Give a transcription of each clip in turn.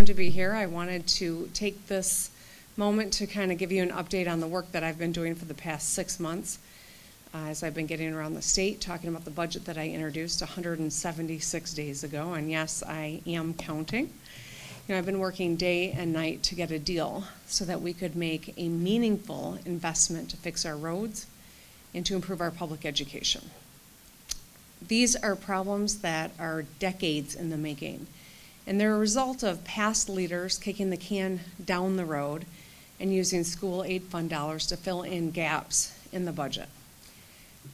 time to be here. I wanted to take this moment to kind of give you an update on the work that I've been doing for the past 6 months as I've been getting around the state, talking about the budget that I introduced 176 days ago, and yes, I am counting. I've been working day and night to get a deal so that we could make a meaningful investment to fix our roads and to improve our public education. These are problems that are decades in the making, and they're a result of past leaders kicking the can down the road and using school aid fund dollars to fill in gaps in the budget.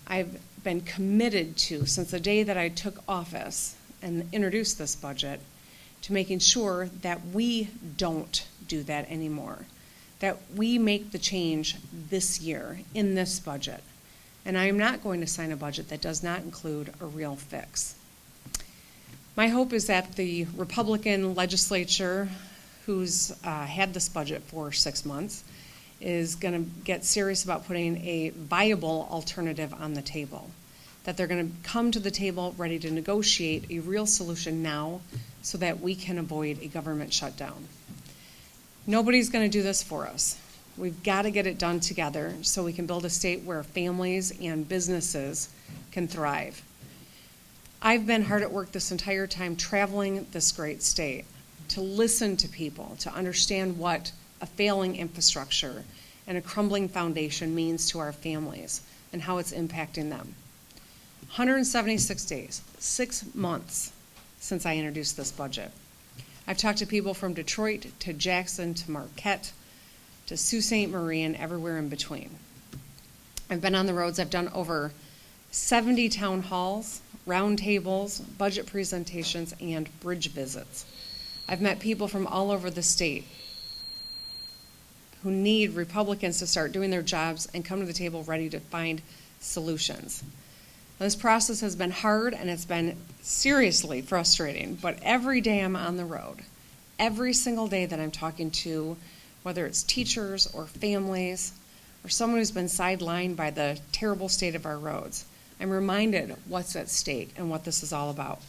I've been committed to, since the day that I took office and introduced this budget, to making sure that we don't do that anymore, that we make the change this year in this budget. And I am not going to sign a budget that does not include a real fix. My hope is that the Republican legislature, who's had this budget for 6 months, is going to get serious about putting a viable alternative on the table, that they're going to come to the table ready to negotiate a real solution now so that we can avoid a government shutdown. Nobody's going to do this for us. We've got to get it done together so we can build a state where families and businesses can thrive. I've been hard at work this entire time traveling this great state to listen to people, to understand what a failing infrastructure and a crumbling foundation means to our families and how it's impacting them. 176 days, 6 months since I introduced this budget. I've talked to people from Detroit to Jackson to Marquette to Sault Ste. Marie and everywhere in between. I've been on the roads. I've done over 70 town halls, roundtables, budget presentations, and bridge visits. I've met people from all over the state who need Republicans to start doing their jobs and come to the table ready to find solutions. This process has been hard and it's been seriously frustrating, but every day I'm on the road, every single day that I'm talking to, whether it's teachers or families or someone who's been sidelined by the terrible state of our roads, I'm reminded what's at stake and what this is all about.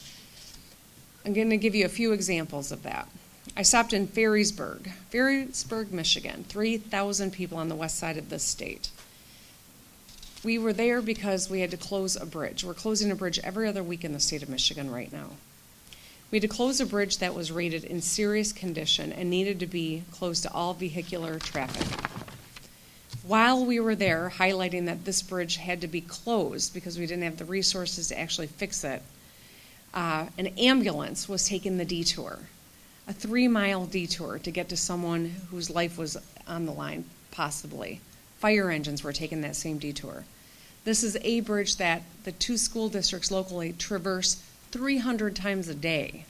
I'm going to give you a few examples of that. I stopped in Ferrysburg, Michigan, 3,000 people on the west side of this state. We were there because we had to close a bridge. We're closing a bridge every other week in the state of Michigan right now. We had to close a bridge that was rated in serious condition and needed to be closed to all vehicular traffic. While we were there highlighting that this bridge had to be closed because we didn't have the resources to actually fix it, an ambulance was taking the detour, a 3-mile detour to get to someone whose life was on the line, possibly. Fire engines were taking that same detour. This is a bridge that the 2 school districts locally traverse 300 times a day.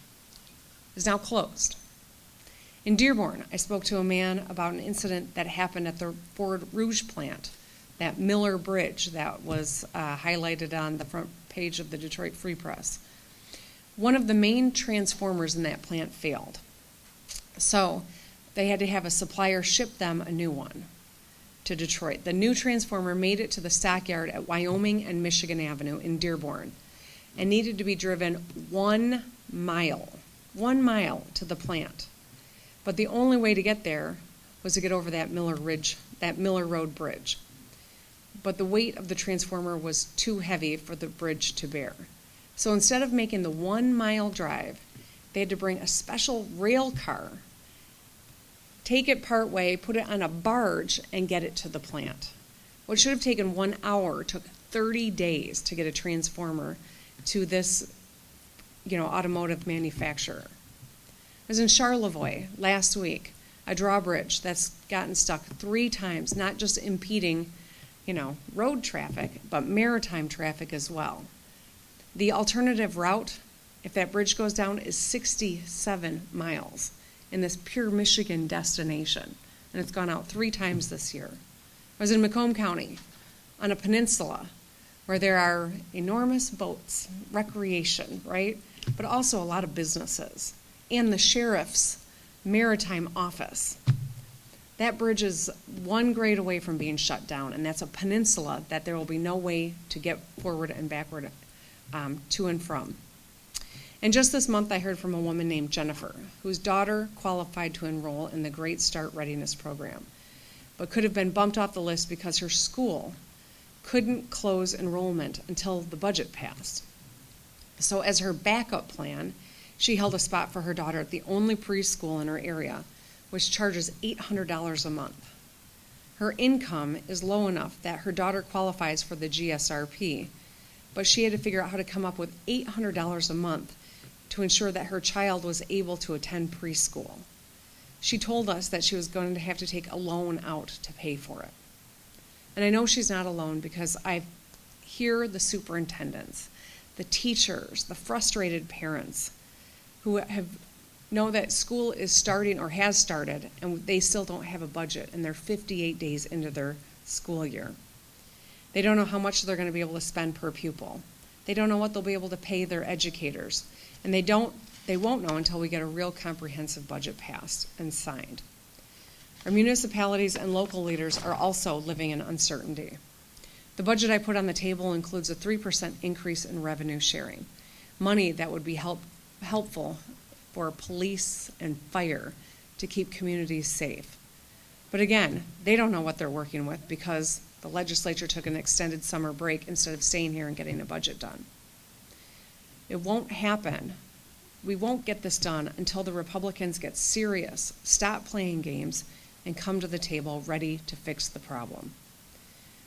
Is now closed. In Dearborn, I spoke to a man about an incident that happened at the Ford Rouge plant, that Miller Bridge that was highlighted on the front page of the Detroit Free Press. One of the main transformers in that plant failed. So they had to have a supplier ship them a new one to Detroit. The new transformer made it to the stockyard at Wyoming and Michigan Avenue in Dearborn and needed to be driven 1 mile to the plant. But the only way to get there was to get over that Miller Road bridge. But the weight of the transformer was too heavy for the bridge to bear. So instead of making the 1 mile drive, they had to bring a special rail car, take it part way, put it on a barge, and get it to the plant. What should have taken 1 hour took 30 days to get a transformer to this, automotive manufacturer. I was in Charlevoix last week, a drawbridge that's gotten stuck 3 times, not just impeding, road traffic, but maritime traffic as well. The alternative route, if that bridge goes down, is 67 miles in this pure Michigan destination, and it's gone out 3 times this year. I was in Macomb County on a peninsula where there are enormous boats, recreation, right? But also a lot of businesses, and the sheriff's maritime office. That bridge is 1 grade away from being shut down, and that's a peninsula that there will be no way to get forward and backward to and from. And just this month, I heard from a woman named Jennifer, whose daughter qualified to enroll in the Great Start Readiness Program, but could have been bumped off the list because her school couldn't close enrollment until the budget passed. So as her backup plan, she held a spot for her daughter at the only preschool in her area, which charges $800 a month. Her income is low enough that her daughter qualifies for the GSRP, but she had to figure out how to come up with $800 a month to ensure that her child was able to attend preschool. She told us that she was going to have to take a loan out to pay for it. And I know she's not alone because I hear the superintendents, the teachers, the frustrated parents who know that school is starting or has started and they still don't have a budget and they're 58 days into their school year. They don't know how much they're going to be able to spend per pupil. They don't know what they'll be able to pay their educators. And they won't know until we get a real comprehensive budget passed and signed. Our municipalities and local leaders are also living in uncertainty. The budget I put on the table includes a 3% increase in revenue sharing, money that would be helpful for police and fire to keep communities safe. But again, they don't know what they're working with because the legislature took an extended summer break instead of staying here and getting a budget done. It won't happen. We won't get this done until the Republicans get serious, stop playing games, and come to the table ready to fix the problem.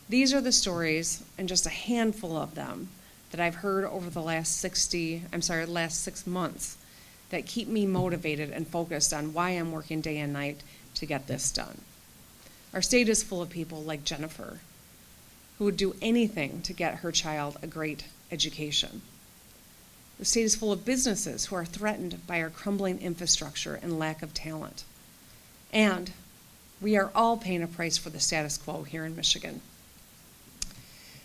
These are the stories, and just a handful of them, that I've heard over the last 6 months that keep me motivated and focused on why I'm working day and night to get this done. Our state is full of people like Jennifer, who would do anything to get her child a great education. The state is full of businesses who are threatened by our crumbling infrastructure and lack of talent. And we are all paying a price for the status quo here in Michigan.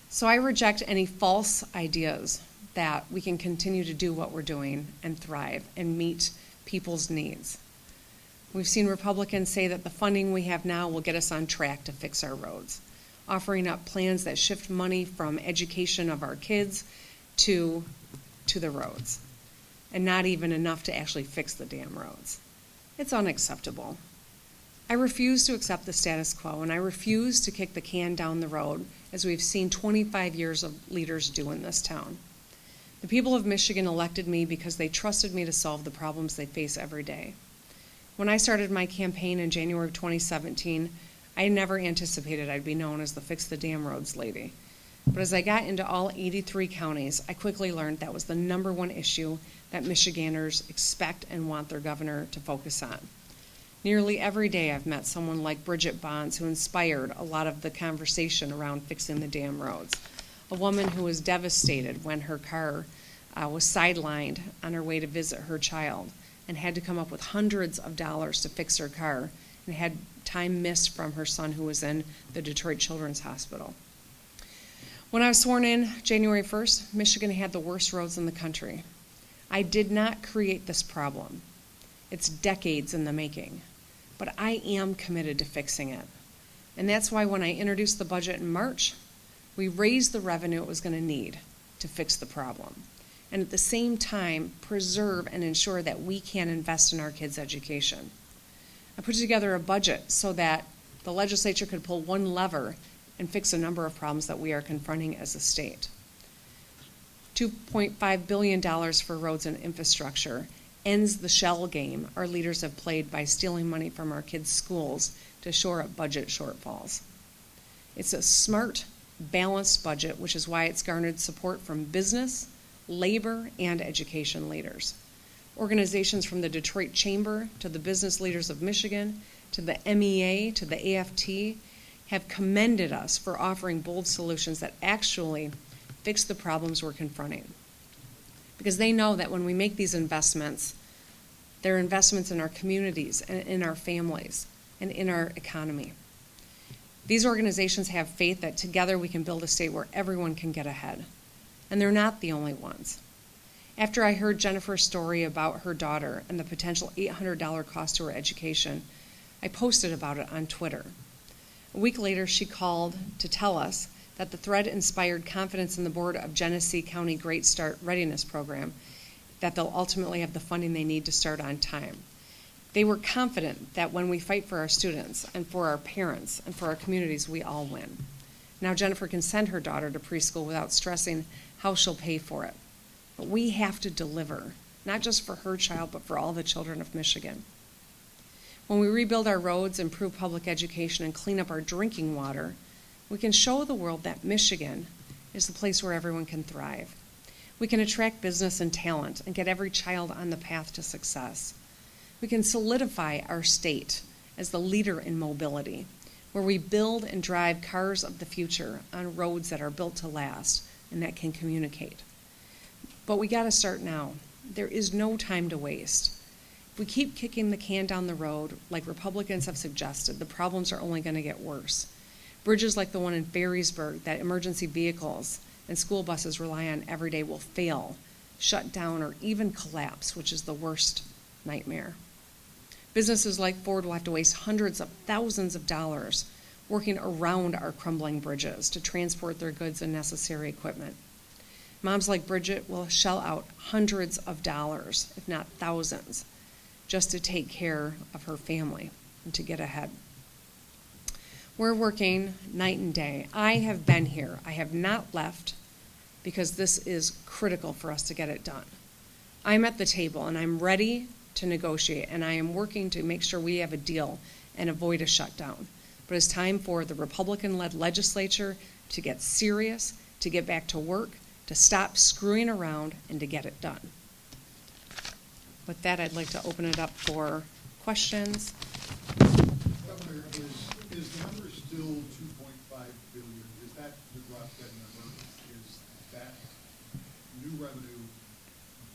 So I reject any false ideas that we can continue to do what we're doing and thrive and meet people's needs. We've seen Republicans say that the funding we have now will get us on track to fix our roads, offering up plans that shift money from education of our kids to the roads, and not even enough to actually fix the damn roads. It's unacceptable. I refuse to accept the status quo, and I refuse to kick the can down the road as we've seen 25 years of leaders do in this town. The people of Michigan elected me because they trusted me to solve the problems they face every day. When I started my campaign in January of 2017, I never anticipated I'd be known as the Fix the Damn Roads lady. But as I got into all 83 counties, I quickly learned that was the number one issue that Michiganders expect and want their governor to focus on. Nearly every day I've met someone like Bridget Bonds who inspired a lot of the conversation around fixing the damn roads. A woman who was devastated when her car was sidelined on her way to visit her child and had to come up with hundreds of dollars to fix her car and had time missed from her son who was in the Detroit Children's Hospital. When I was sworn in January 1st, Michigan had the worst roads in the country. I did not create this problem. It's decades in the making. But I am committed to fixing it. And that's why when I introduced the budget in March, we raised the revenue it was going to need to fix the problem. And at the same time, preserve and ensure that we can invest in our kids' education. I put together a budget so that the legislature could pull one lever and fix a number of problems that we are confronting as a state. $2.5 billion for roads and infrastructure ends the shell game our leaders have played by stealing money from our kids' schools to shore up budget shortfalls. It's a smart, balanced budget, which is why it's garnered support from business, labor, and education leaders. Organizations from the Detroit Chamber to the business leaders of Michigan to the MEA to the AFT have commended us for offering bold solutions that actually fix the problems we're confronting. Because they know that when we make these investments, they're investments in our communities and in our families and in our economy. These organizations have faith that together we can build a state where everyone can get ahead. And they're not the only ones. After I heard Jennifer's story about her daughter and the potential $800 cost to her education, I posted about it on Twitter. A week later, she called to tell us that the thread inspired confidence in the board of Genesee County Great Start Readiness Program that they'll ultimately have the funding they need to start on time. They were confident that when we fight for our students and for our parents and for our communities, we all win. Now Jennifer can send her daughter to preschool without stressing how she'll pay for it. But we have to deliver, not just for her child, but for all the children of Michigan. When we rebuild our roads, improve public education, and clean up our drinking water, we can show the world that Michigan is the place where everyone can thrive. We can attract business and talent and get every child on the path to success. We can solidify our state as the leader in mobility, where we build and drive cars of the future on roads that are built to last and that can communicate. But we got to start now. There is no time to waste. If we keep kicking the can down the road, like Republicans have suggested, the problems are only going to get worse. Bridges like the one in Ferrysburg that emergency vehicles and school buses rely on every day will fail, shut down, or even collapse, which is the worst nightmare. Businesses like Ford will have to waste hundreds of thousands of dollars working around our crumbling bridges to transport their goods and necessary equipment. Moms like Bridget will shell out hundreds of dollars, if not thousands, just to take care of her family and to get ahead. We're working night and day. I have been here. I have not left because this is critical for us to get it done. I'm at the table and I'm ready to negotiate, and I am working to make sure we have a deal and avoid a shutdown. But it's time for the Republican-led legislature to get serious, to get back to work, to stop screwing around, and to get it done. With that, I'd like to open it up for questions. Governor, is the number still 2.5 billion? Is that the drop dead number? Is that new revenue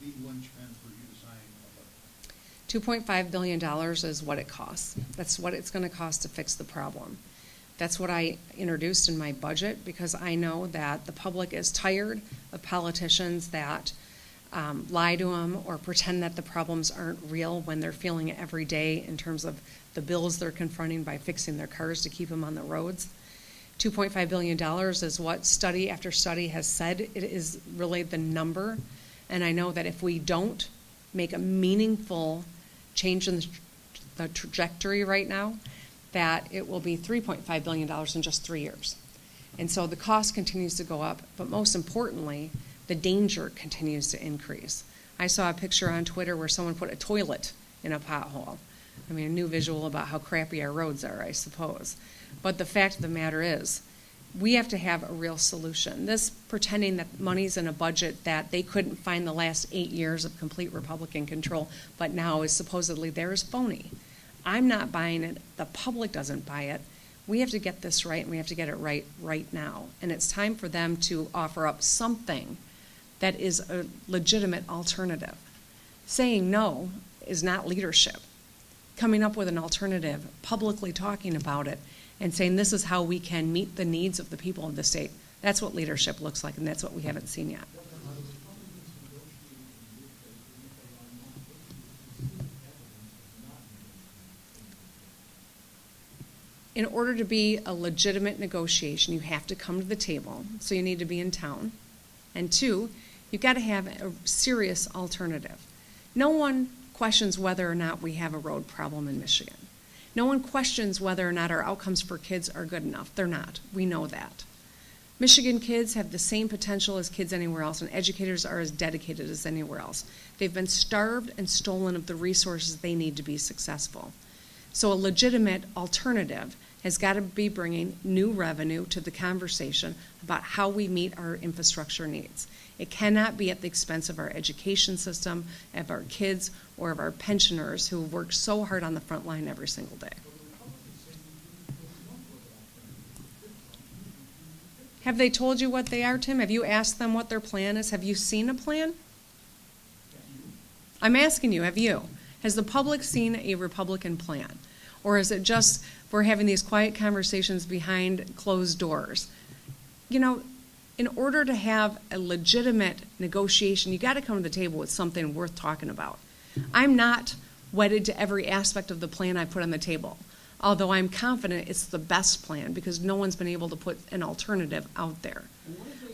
the linchpin for you to sign a budget? $2.5 billion is what it costs. That's what it's going to cost to fix the problem. That's what I introduced in my budget because I know that the public is tired of politicians that lie to them or pretend that the problems aren't real when they're feeling it every day in terms of the bills they're confronting by fixing their cars to keep them on the roads. $2.5 billion is what study after study has said. It is really the number. And I know that if we don't make a meaningful change in the trajectory right now, that it will be $3.5 billion in just 3 years. And so the cost continues to go up, but most importantly, the danger continues to increase. I saw a picture on Twitter where someone put a toilet in a pothole. I mean, a new visual about how crappy our roads are, I suppose. But the fact of the matter is, we have to have a real solution. This pretending that money's in a budget that they couldn't find the last 8 years of complete Republican control, but now is supposedly there is phony. I'm not buying it. The public doesn't buy it. We have to get this right, and we have to get it right now. And it's time for them to offer up something that is a legitimate alternative. Saying no is not leadership. Coming up with an alternative, publicly talking about it, and saying this is how we can meet the needs of the people of the state, that's what leadership looks like, and that's what we haven't seen yet. In order to be a legitimate negotiation, you have to come to the table, so you need to be in town. And two, you've got to have a serious alternative. No one questions whether or not we have a road problem in Michigan. No one questions whether or not our outcomes for kids are good enough. They're not. We know that. Michigan kids have the same potential as kids anywhere else, and educators are as dedicated as anywhere else. They've been starved and stolen of the resources they need to be successful. So a legitimate alternative has got to be bringing new revenue to the conversation about how we meet our infrastructure needs. It cannot be at the expense of our education system, of our kids, or of our pensioners who work so hard on the front line every single day. Have they told you what they are, Tim? Have you asked them what their plan is? Have you seen a plan? I'm asking you, have you? Has the public seen a Republican plan? Or is it just we're having these quiet conversations behind closed doors? You know, in order to have a legitimate negotiation, you got to come to the table with something worth talking about. I'm not wedded to every aspect of the plan I put on the table, although I'm confident it's the best plan because no one's been able to put an alternative out there.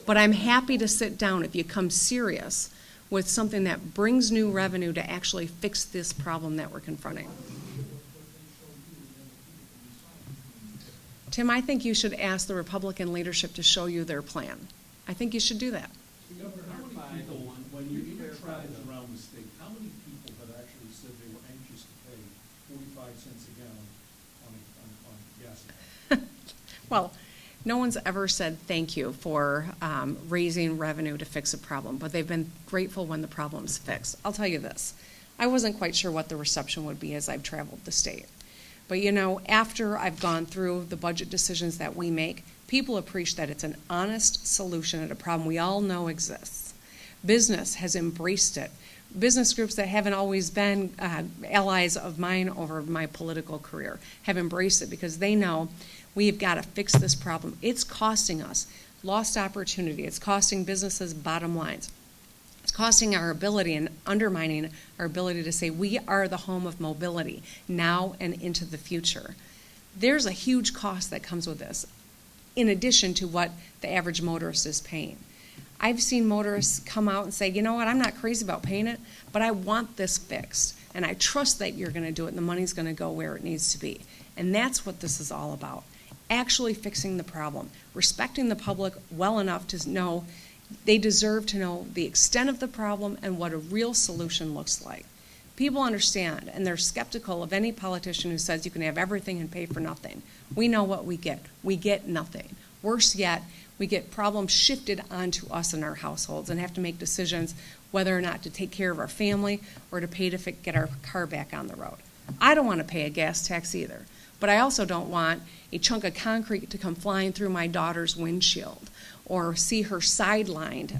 But I'm happy to sit down if you come serious with something that brings new revenue to actually fix this problem that we're confronting. Tim, I think you should ask the Republican leadership to show you their plan. I think you should do that. Governor, how many people, when you even travel around the state, how many people have actually said they were anxious to pay 45 cents a gallon on gas? Well, no one's ever said thank you for raising revenue to fix a problem, but they've been grateful when the problem's fixed. I'll tell you this, I wasn't quite sure what the reception would be as I've traveled the state. But you know, after I've gone through the budget decisions that we make, people appreciate that it's an honest solution at a problem we all know exists. Business has embraced it. Business groups that haven't always been allies of mine over my political career have embraced it because they know we've got to fix this problem. It's costing us lost opportunity. It's costing businesses bottom lines. It's costing our ability and undermining our ability to say we are the home of mobility now and into the future. There's a huge cost that comes with this, in addition to what the average motorist is paying. I've seen motorists come out and say, you know what, I'm not crazy about paying it, but I want this fixed. And I trust that you're going to do it and the money's going to go where it needs to be. And that's what this is all about. Actually fixing the problem, respecting the public well enough to know they deserve to know the extent of the problem and what a real solution looks like. People understand, and they're skeptical of any politician who says you can have everything and pay for nothing. We know what we get. We get nothing. Worse yet, we get problems shifted onto us in our households and have to make decisions whether or not to take care of our family or to pay to get our car back on the road. I don't want to pay a gas tax either, but I also don't want a chunk of concrete to come flying through my daughter's windshield or see her sidelined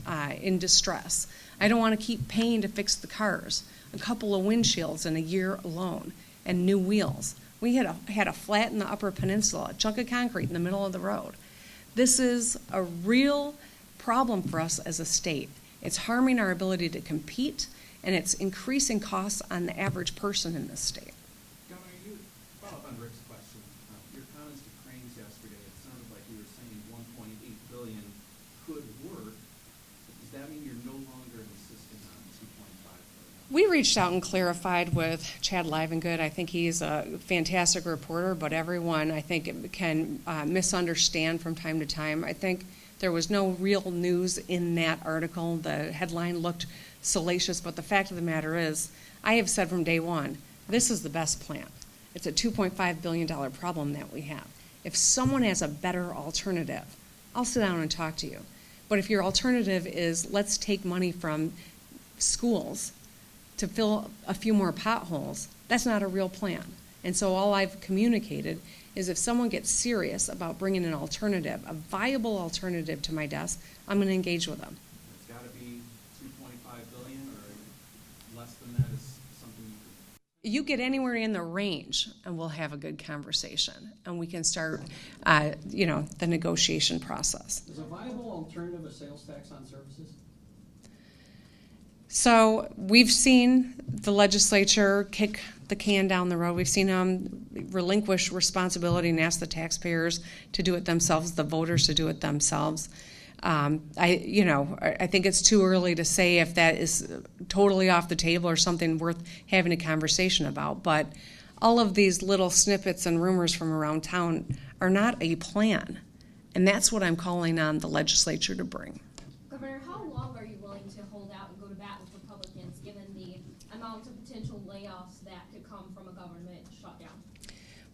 in distress. I don't want to keep paying to fix the cars, a couple of windshields in a year alone, and new wheels. We had a flat in the Upper Peninsula, a chunk of concrete in the middle of the road. This is a real problem for us as a state. It's harming our ability to compete, and it's increasing costs on the average person in this state. Governor, you follow up on Rick's question. Your comments to Cranes yesterday, it sounded like you were saying 1.8 billion could work. Does that mean you're no longer insisting on 2.5 billion? We reached out and clarified with Chad Livengood. I think he's a fantastic reporter, but everyone, I think, can misunderstand from time to time. I think there was no real news in that article. The headline looked salacious, but the fact of the matter is, I have said from day one, this is the best plan. It's a $2.5 billion problem that we have. If someone has a better alternative, I'll sit down and talk to you. But if your alternative is let's take money from schools to fill a few more potholes, that's not a real plan. And so all I've communicated is if someone gets serious about bringing an alternative, a viable alternative to my desk, I'm going to engage with them. It's got to be 2.5 billion, or less than that is something you could. You get anywhere in the range, and we'll have a good conversation, and we can start, the negotiation process. Is a viable alternative a sales tax on services? So we've seen the legislature kick the can down the road. We've seen them relinquish responsibility and ask the taxpayers to do it themselves, the voters to do it themselves. I think it's too early to say if that is totally off the table or something worth having a conversation about. But all of these little snippets and rumors from around town are not a plan. And that's what I'm calling on the legislature to bring. Governor, how long are you willing to hold out and go to bat with Republicans given the amount of potential layoffs that could come from a government shutdown?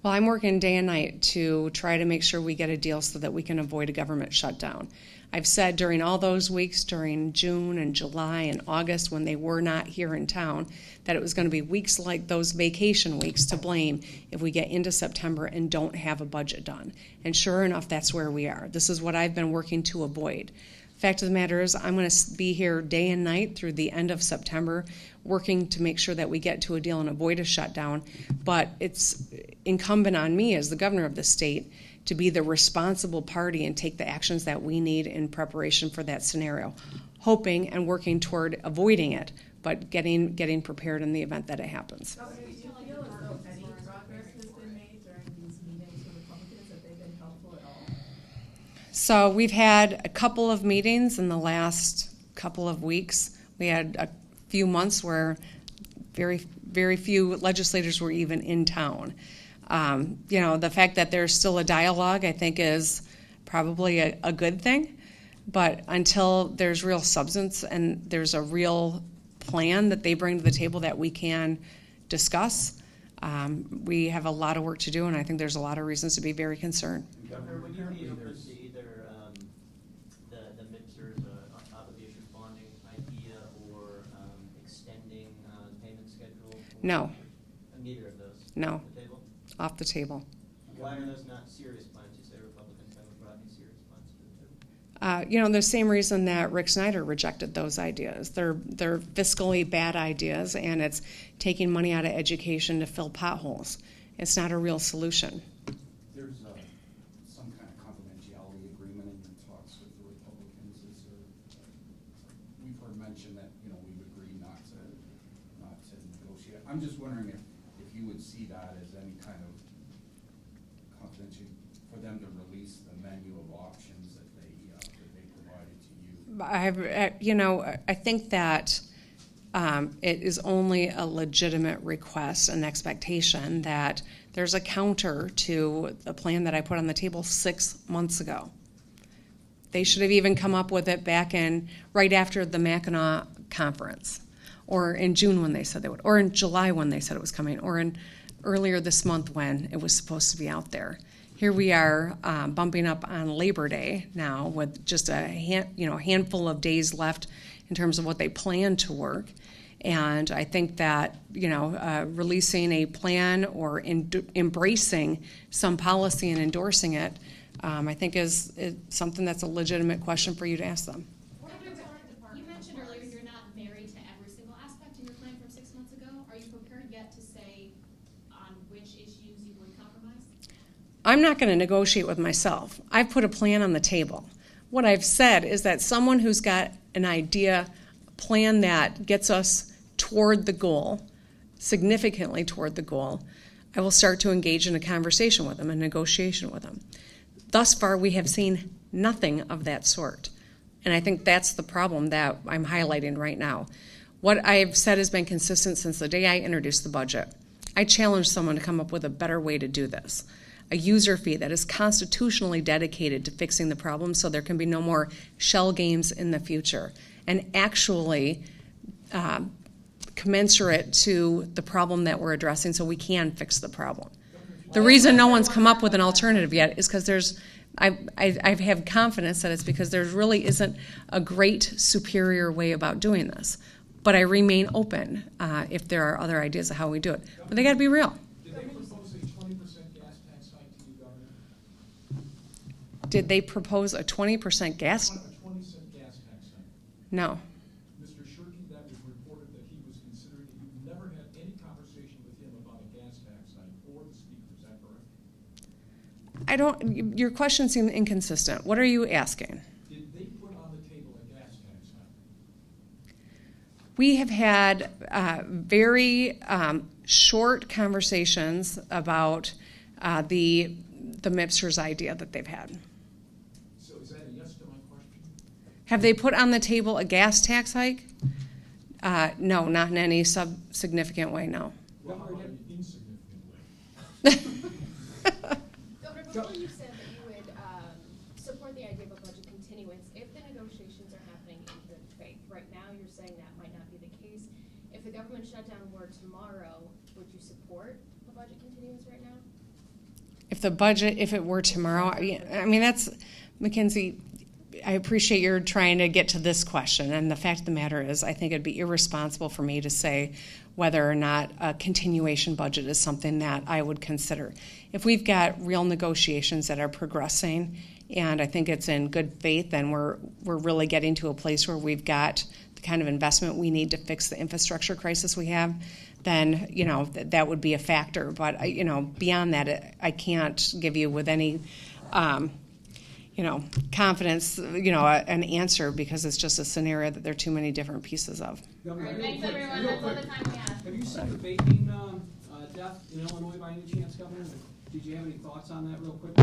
Well, I'm working day and night to try to make sure we get a deal so that we can avoid a government shutdown. I've said during all those weeks, during June and July and August when they were not here in town, that it was going to be weeks like those vacation weeks to blame if we get into September and don't have a budget done. And sure enough, that's where we are. This is what I've been working to avoid. Fact of the matter is, I'm going to be here day and night through the end of September, working to make sure that we get to a deal and avoid a shutdown. But it's incumbent on me as the governor of the state to be the responsible party and take the actions that we need in preparation for that scenario, hoping and working toward avoiding it, but getting prepared in the event that it happens. Governor, do you feel as though any progress has been made during these meetings with Republicans? Have they been helpful at all? So we've had a couple of meetings in the last couple of weeks We had a few months where very few legislators were even in town. The fact that there's still a dialogue, I think, is probably a good thing. But until there's real substance and there's a real plan that they bring to the table that we can discuss, we have a lot of work to do, and I think there's a lot of reasons to be very concerned. Governor, would you be open to either the MIPSR's obligation bonding idea or extending payment schedule? No. Neither of those? No. Off the table? Off the table. Why are those not serious plans? You say Republicans haven't brought any serious plans to the table. The same reason that Rick Snyder rejected those ideas. They're fiscally bad ideas, and it's taking money out of education to fill potholes. It's not a real solution. There's some kind of confidentiality agreement in your talks with the Republicans. Is there, we've heard mention that, we've agreed not to negotiate. I'm just wondering if you would see that as any kind of confidential for them to release the menu of options that they provided to you. I think that it is only a legitimate request and expectation that there's a counter to the plan that I put on the table 6 months ago. They should have even come up with it back right after the Mackinac conference, or in June when they said they would, or in July when they said it was coming, or in earlier this month when it was supposed to be out there. Here we are bumping up on Labor Day now with just a handful of days left in terms of what they plan to work. And I think that, releasing a plan or embracing some policy and endorsing it, I think is something that's a legitimate question for you to ask them. You mentioned earlier you're not married to every single aspect in your plan from 6 months ago. Are you prepared yet to say on which issues you would compromise? I'm not going to negotiate with myself. I've put a plan on the table. What I've said is that someone who's got an idea, plan that gets us toward the goal, significantly toward the goal, I will start to engage in a conversation with them, a negotiation with them. Thus far, we have seen nothing of that sort. And I think that's the problem that I'm highlighting right now. What I've said has been consistent since the day I introduced the budget. I challenge someone to come up with a better way to do this. A user fee that is constitutionally dedicated to fixing the problem so there can be no more shell games in the future, and actually commensurate to the problem that we're addressing so we can fix the problem. The reason no one's come up with an alternative yet is because I have confidence that it's because there really isn't a great superior way about doing this. But I remain open if there are other ideas of how we do it. But they got to be real. Did they propose a 20% gas tax hike to you, Governor? Did they propose a 20% gas? A 20-cent gas tax hike. No. Mr. Shirky, that was reported that he was considering, that you've never had any conversation with him about a gas tax hike or the speaker. Is that correct? Your question seemed inconsistent. What are you asking? Did they put on the table a gas tax hike? We have had very short conversations about the MIPSR's idea that they've had. So is that a yes to my question? Have they put on the table a gas tax hike? No, not in any significant way, no. Well, how about an insignificant way? Governor, before you said that you would support the idea of a budget continuance if the negotiations are happening in good faith. Right now, you're saying that might not be the case. If the government shutdown were tomorrow, would you support a budget continuance right now? If it were tomorrow, I mean, that's, Mackenzie, I appreciate you're trying to get to this question, and the fact of the matter is I think it'd be irresponsible for me to say whether or not a continuation budget is something that I would consider. If we've got real negotiations that are progressing, and I think it's in good faith, and we're really getting to a place where we've got the kind of investment we need to fix the infrastructure crisis we have, then, that would be a factor. But, beyond that, I can't give you with any, confidence, an answer, because it's just a scenario that there are too many different pieces of. Governor, real Thanks, quick, everyone. real That's all quick. the time we have. Have you seen the vaping death in Illinois by any chance, Governor? Did you have any thoughts on that real quick?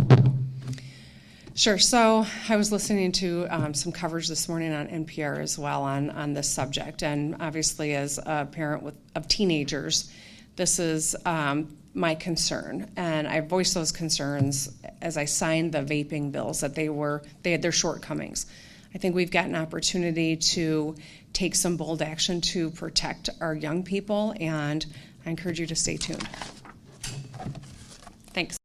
Sure. So I was listening to some coverage this morning on NPR as well on this subject, and obviously as a parent of teenagers, this is my concern, and I voiced those concerns as I signed the vaping bills that they had their shortcomings. I think we've got an opportunity to take some bold action to protect our young people, and I encourage you to stay tuned. Thanks.